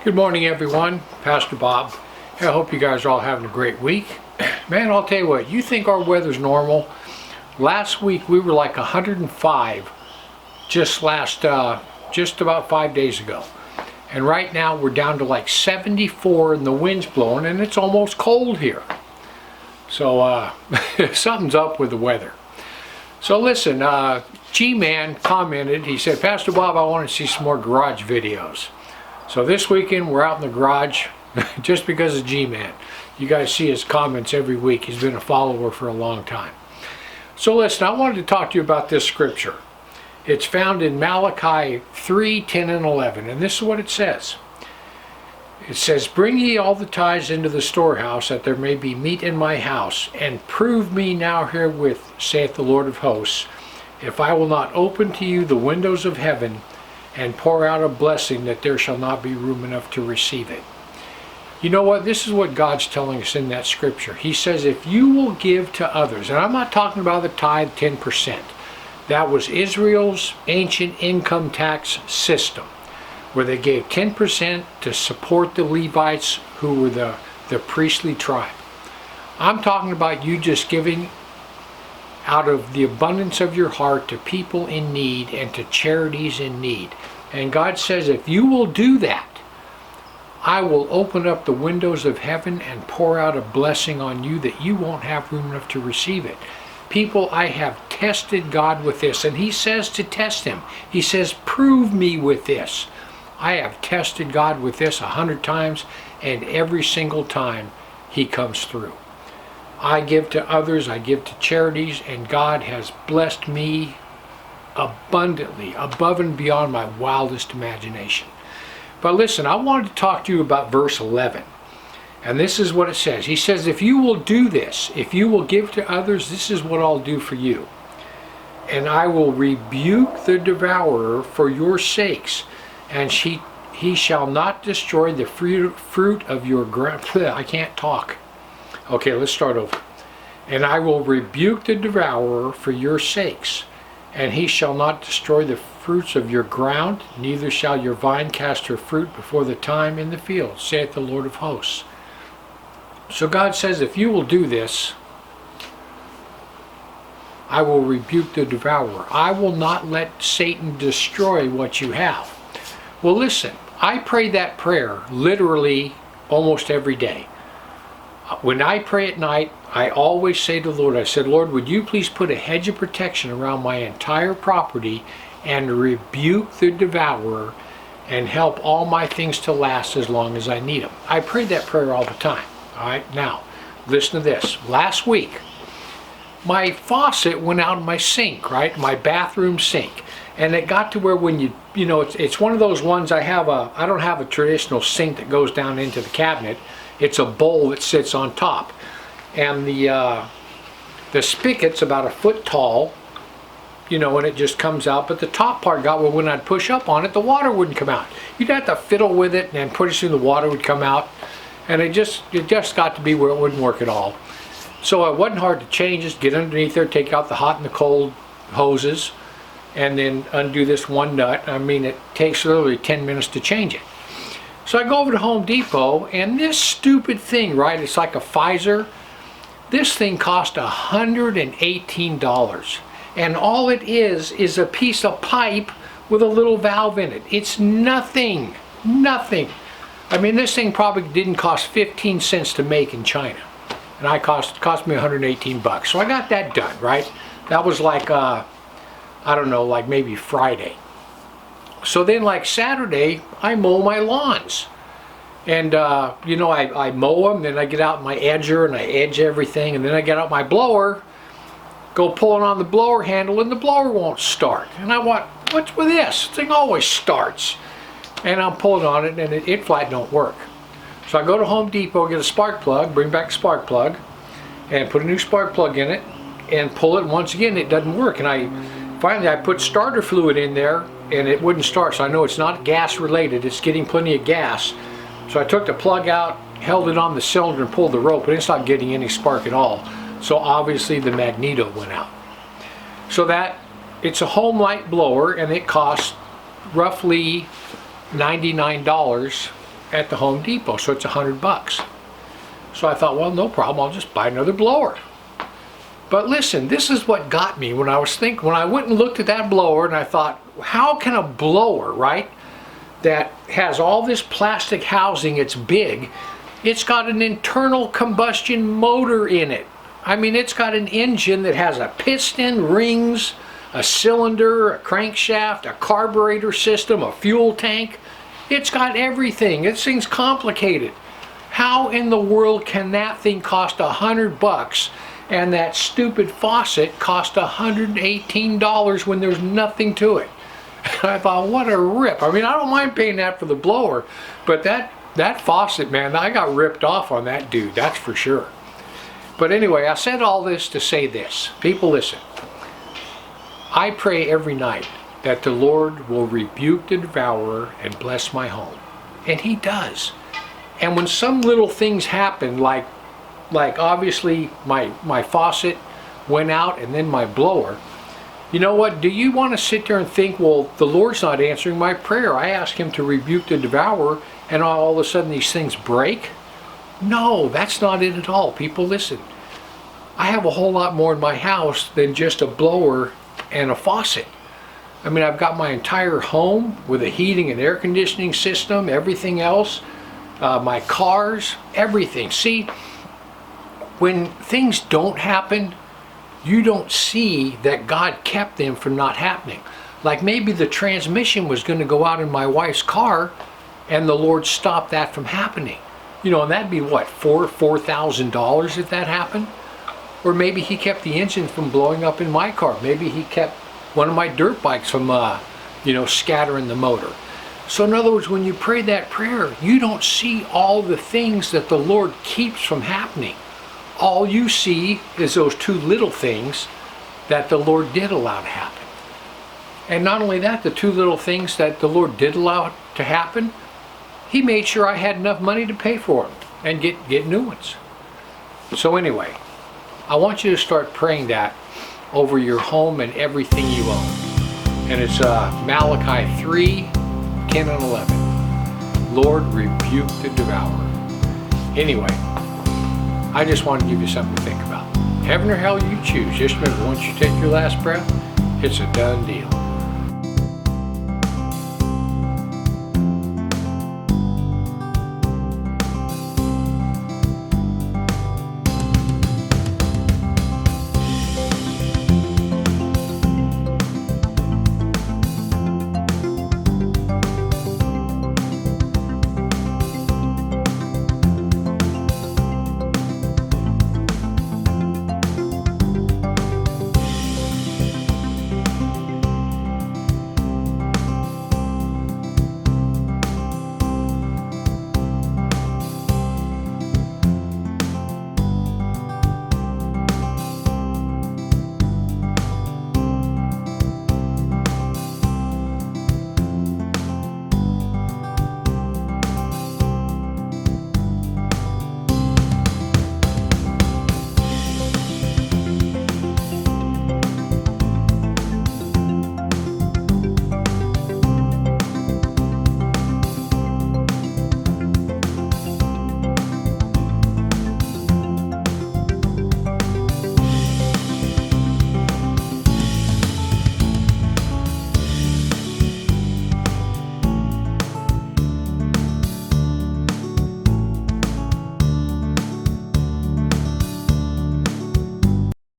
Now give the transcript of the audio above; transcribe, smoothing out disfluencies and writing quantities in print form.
Good morning, everyone. Pastor Bob. I hope you guys are all having a great week. Man, I'll tell you what, you think our weather's normal? Last week we were like 105 just about 5 days ago. And right now we're down to like 74 and the wind's blowing and it's almost cold here. So something's up with the weather. So listen, G-Man commented, he said, Pastor Bob, I want to see some more garage videos. So this weekend we're out in the garage just because of G-Man. You guys see his comments every week. He's been a follower for a long time. So listen, I wanted to talk to you about this scripture. It's found in Malachi 3, 10, and 11. And this is what it says. It says, Bring ye all the tithes into the storehouse, that there may be meat in my house, and prove me now herewith, saith the Lord of hosts, if I will not open to you the windows of heaven, and pour out a blessing, that there shall not be room enough to receive it. You know what? This is what God's telling us in that scripture. He says, if you will give to others, and I'm not talking about the tithe 10%. That was Israel's ancient income tax system, where they gave 10% to support the Levites, who were the priestly tribe. I'm talking about you just giving out of the abundance of your heart to people in need and to charities in need. And God says, if you will do that, I will open up the windows of heaven and pour out a blessing on you that you won't have room enough to receive it. People, I have tested God with this, and he says to test him. He says, prove me with this. I have tested God with this 100 times, and every single time he comes through. I give to others, I give to charities, and God has blessed me abundantly, above and beyond my wildest imagination. But listen, I wanted to talk to you about verse 11. And this is what it says. He says, if you will do this, if you will give to others, this is what I'll do for you. And I will rebuke the devourer for your sakes, and he shall not destroy the fruit of your ground. I can't talk. Okay, let's start over. And I will rebuke the devourer for your sakes, and he shall not destroy the fruits of your ground, neither shall your vine cast her fruit before the time in the field, saith the Lord of hosts. So God says, if you will do this, I will rebuke the devourer. I will not let Satan destroy what you have. Well, listen, I pray that prayer literally almost every day. When I pray at night, I always say to the Lord, I said, Lord, would you please put a hedge of protection around my entire property and rebuke the devourer and help all my things to last as long as I need them. I pray that prayer all the time. All right, now, listen to this. Last week, my faucet went out of my sink, right? My bathroom sink. And it got to where when you know, it's one of those ones I don't have a traditional sink that goes down into the cabinet. It's a bowl that sits on top. And the spigot's about a foot tall, you know, and it just comes out. But the top part got where when I'd push up on it, the water wouldn't come out. You'd have to fiddle with it, and pretty soon the water would come out. And it just got to be where it wouldn't work at all. So it wasn't hard to change, just get underneath there, take out the hot and the cold hoses, and then undo this one nut. I mean, it takes literally 10 minutes to change it. So I go over to Home Depot, and this stupid thing, right, it's like a Pfizer. This thing cost $118. And all it is a piece of pipe with a little valve in it. It's nothing, nothing. I mean, this thing probably didn't cost 15 cents to make in China. And it cost me 118 bucks. So I got that done, right? That was like, I don't know, like maybe Friday. So then like Saturday, I mow my lawns. And, you know, I mow them, then I get out my edger and I edge everything. And then I get out my blower, go pulling on the blower handle, and the blower won't start. And I want, what's with this? This thing always starts. And I'm pulling on it, and it flat don't work. So I go to Home Depot, get a spark plug, bring back a spark plug, and put a new spark plug in it, and pull it, and once again it doesn't work. And finally I put starter fluid in there, and it wouldn't start. So I know it's not gas related, it's getting plenty of gas. So I took the plug out, held it on the cylinder, and pulled the rope, and it's not getting any spark at all. So obviously the magneto went out. So it's a home light blower, and it costs roughly $99 at the Home Depot, so it's $100. So I thought, well, no problem, I'll just buy another blower. But listen, this is what got me when I went and looked at that blower, and I thought, how can a blower, right, that has all this plastic housing, it's big, it's got an internal combustion motor in it. I mean, it's got an engine that has a piston, rings, a cylinder, a crankshaft, a carburetor system, a fuel tank. It's got everything. This thing's complicated. How in the world can that thing cost $100 and that stupid faucet cost $118 when there's nothing to it? I thought, what a rip. I mean, I don't mind paying that for the blower, but that faucet, man, I got ripped off on that dude, that's for sure. But anyway, I said all this to say this. People, listen. I pray every night that the Lord will rebuke the devourer and bless my home. And he does. And when some little things happen, like obviously my faucet went out and then my blower, you know what? Do you want to sit there and think, well, the Lord's not answering my prayer. I asked him to rebuke the devourer and all of a sudden these things break? No, that's not it at all. People, listen. I have a whole lot more in my house than just a blower and a faucet. I mean, I've got my entire home with a heating and air conditioning system, everything else, my cars, everything. See, when things don't happen, you don't see that God kept them from not happening. Like maybe the transmission was going to go out in my wife's car and the Lord stopped that from happening. You know, and that'd be what, $4,000 if that happened? Or maybe he kept the engine from blowing up in my car. Maybe he kept one of my dirt bikes from, scattering the motor. So in other words, when you pray that prayer, you don't see all the things that the Lord keeps from happening. All you see is those two little things that the Lord did allow to happen. And not only that, the two little things that the Lord did allow to happen, he made sure I had enough money to pay for them and get new ones. So anyway, I want you to start praying that over your home and everything you own. And it's Malachi 3, 10 and 11. Lord, rebuke the devourer. Anyway, I just want to give you something to think about. Heaven or hell, you choose. Just remember, once you take your last breath, it's a done deal.